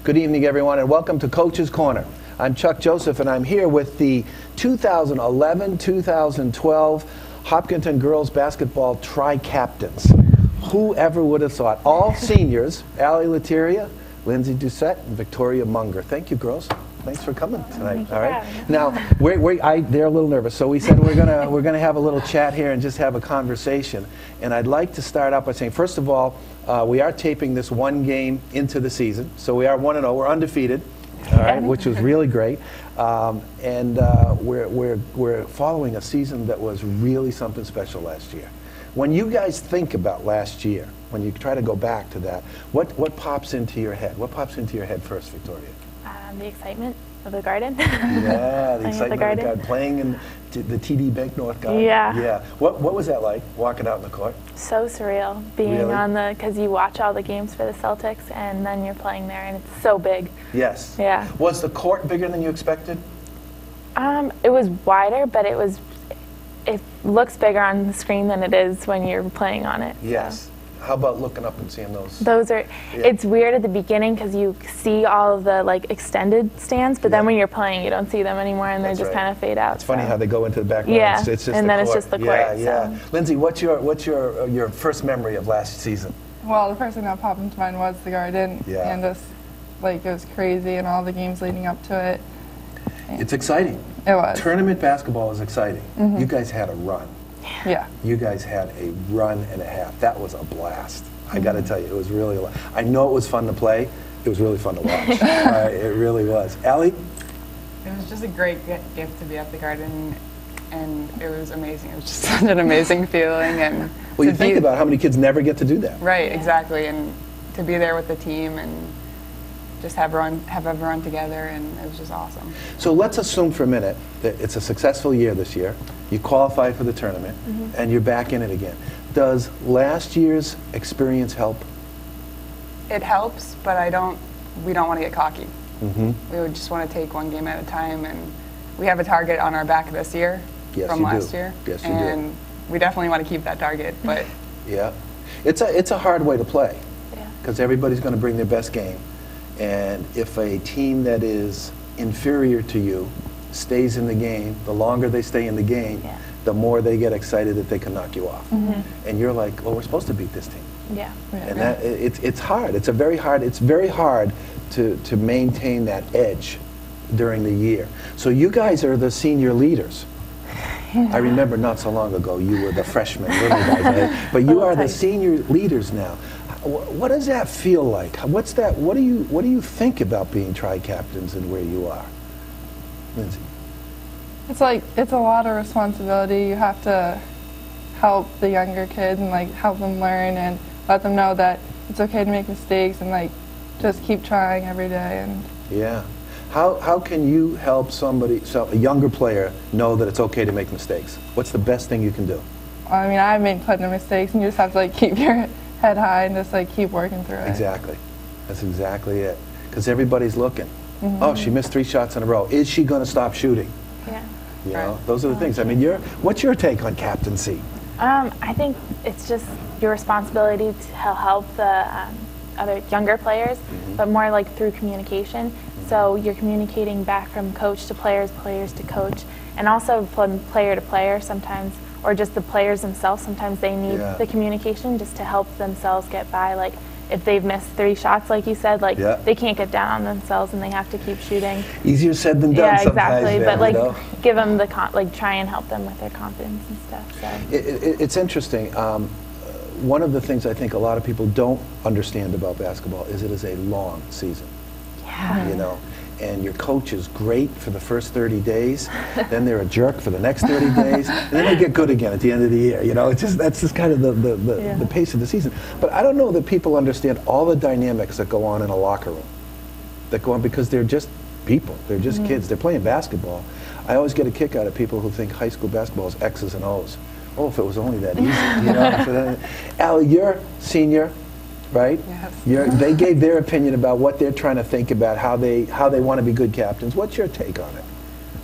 Good evening, everyone, and welcome to Coach's Corner. I'm Chuck Joseph, and I'm here with the 2011-2012 Hopkinton girls basketball tri-captains. Whoever would have thought? All seniors, Allie Leteria, Lindsay Doucette, and Victoria Munger. Thank you, girls. Thanks for coming tonight. All right. Now, they're a little nervous, so we said we're gonna have a little chat here and just have a conversation. And I'd like to start out by saying, first of all, we are taping this one game into the season, so we are 1-0. We're undefeated, all right, which was really great. We're following a season that was really something special last year. When you guys think about last year, when you try to go back to that, what pops into your head? What pops into your head first, Victoria? The excitement of the Garden. Yeah, the excitement of the Garden. Playing in the TD Bank North Garden. Yeah. Yeah. What was that like, walking out in the court? So surreal, being on because you watch all the games for the Celtics, and then you're playing there, and it's so big. Yes. Yeah. Was the court bigger than you expected? It was wider, but it looks bigger on the screen than it is when you're playing on it. Yes. So. How about looking up and seeing those? It's weird at the beginning because you see all of the extended stands, but then when you're playing, you don't see them anymore, and they just kind of fade out. It's funny how they go into the background. Yeah, it's just and then it's just the court. Yeah. Lindsay, what's your first memory of last season? Well, the first thing that popped into mind was the Garden, and just it was crazy, and all the games leading up to it. It's exciting. It was. Tournament basketball is exciting. You guys had a run. Yeah. You guys had a run and a half. That was a blast. I got to tell you, it was really. I know it was fun to play. It was really fun to watch. It really was. Allie? It was just a great gift to be at the Garden, and it was amazing. It was just such an amazing feeling. And well, you think about how many kids never get to do that. Right, exactly. And to be there with the team and just have everyone together, and it was just awesome. So let's assume for a minute that it's a successful year this year. You qualify for the tournament, and you're back in it again. Does last year's experience help? It helps, but we don't want to get cocky. We would just want to take one game at a time, and we have a target on our back this year from last year. Yes, you and we definitely want to keep that target. But yeah, it's a hard way to play because everybody's going to bring their best game. And if a team that is inferior to you stays in the game, the longer they stay in the game, the more they get excited that they can knock you off. And you're like, well, we're supposed to beat this team. Yeah. And it's hard. It's very hard to maintain that edge during the year. So you guys are the senior leaders. I remember not so long ago you were the freshmen, little guys, right? But you are the senior leaders now. What does that feel like? What's that? What do you think about being tri-captains and where you are, Lindsay? It's it's a lot of responsibility. You have to help the younger kids and help them learn and let them know that it's okay to make mistakes and just keep trying every day. And yeah, how can you help a younger player know that it's okay to make mistakes? What's the best thing you can do? I mean, I've made plenty of mistakes, and you just have to keep your head high and just keep working through it. Exactly. That's exactly it. Because everybody's looking. Oh, she missed 3 shots in a row. Is she going to stop shooting? Yeah. You know, those are the things. I mean, what's your take on captaincy? I think it's just your responsibility to help the other younger players, but more through communication. So you're communicating back from coach to players, players to coach, and also from player to player sometimes, or just the players themselves. Sometimes they need the communication just to help themselves get by. If they've missed 3 shots, like you said, they can't get down on themselves and they have to keep shooting. Easier said than done. Yeah, exactly. Sometimes, but give them try and help them with their confidence and stuff. So it's interesting. One of the things I think a lot of people don't understand about basketball is it is a long season. Yeah. You know. And your coach is great for the first 30 days, then they're a jerk for the next 30 days, and then they get good again at the end of the year. You know, that's just kind of the pace of the season. But I don't know that people understand all the dynamics that go on in a locker room, that go on because they're just people, they're just kids, they're playing basketball. I always get a kick out of people who think high school basketball is X's and O's. Oh, if it was only that easy, you know. Allie, you're senior. Right? Yes. They gave their opinion about what they're trying to think about, how they want to be good captains. What's your take on it?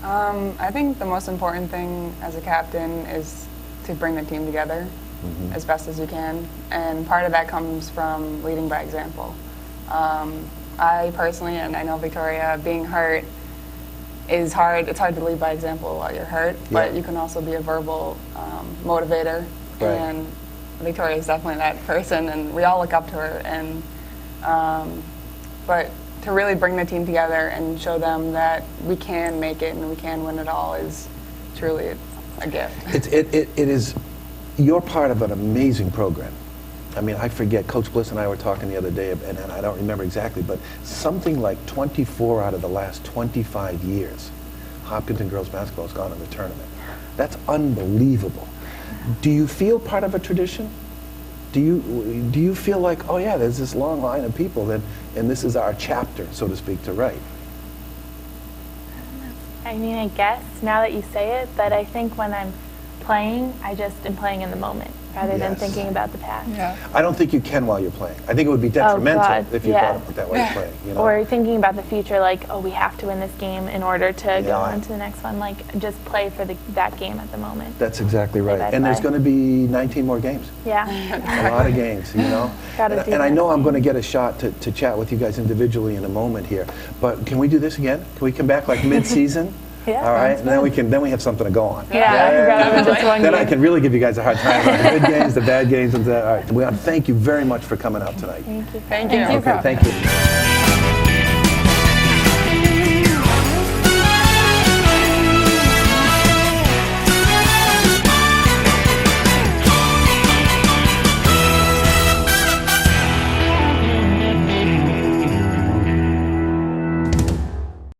I think the most important thing as a captain is to bring the team together as best as you can, and part of that comes from leading by example. I personally, and I know Victoria, being hurt is hard. It's hard to lead by example while you're hurt, but you can also be a verbal motivator. Right. And Victoria is definitely that person, and we all look up to her. And but to really bring the team together and show them that we can make it and we can win it all is truly a gift. It is. You're part of an amazing program. I mean, I forget, Coach Bliss and I were talking the other day, and I don't remember exactly, but something like 24 out of the last 25 years, Hopkinton girls basketball has gone in the tournament. That's unbelievable. Do you feel part of a tradition? Do you feel like, oh yeah, there's this long line of people, and this is our chapter, so to speak, to write? I mean, I guess, now that you say it, but I think when I'm playing, I just am playing in the moment rather than thinking about the past. Yeah. I don't think you can while you're playing. I think it would be detrimental God, if you thought about that while you're playing. You know? Or thinking about the future, like, oh, we have to win this game in order to go on to the next one. Like, just play for that game at the moment. That's exactly right. Play by And there's play. going to be 19 more games. Yeah. A lot of games, you know. Gotta do and I that. know I'm going to get a shot to chat with you guys individually in a moment here. But can we do this again? Can we come back like mid-season? Yeah, all right, sounds and then we have something to go on. Yeah, rather than just one Then game. I can really give you guys a hard time about the good games, the bad games, and all right. We want to thank you very much for coming out tonight. Thank you. Thank you. Okay, thank you.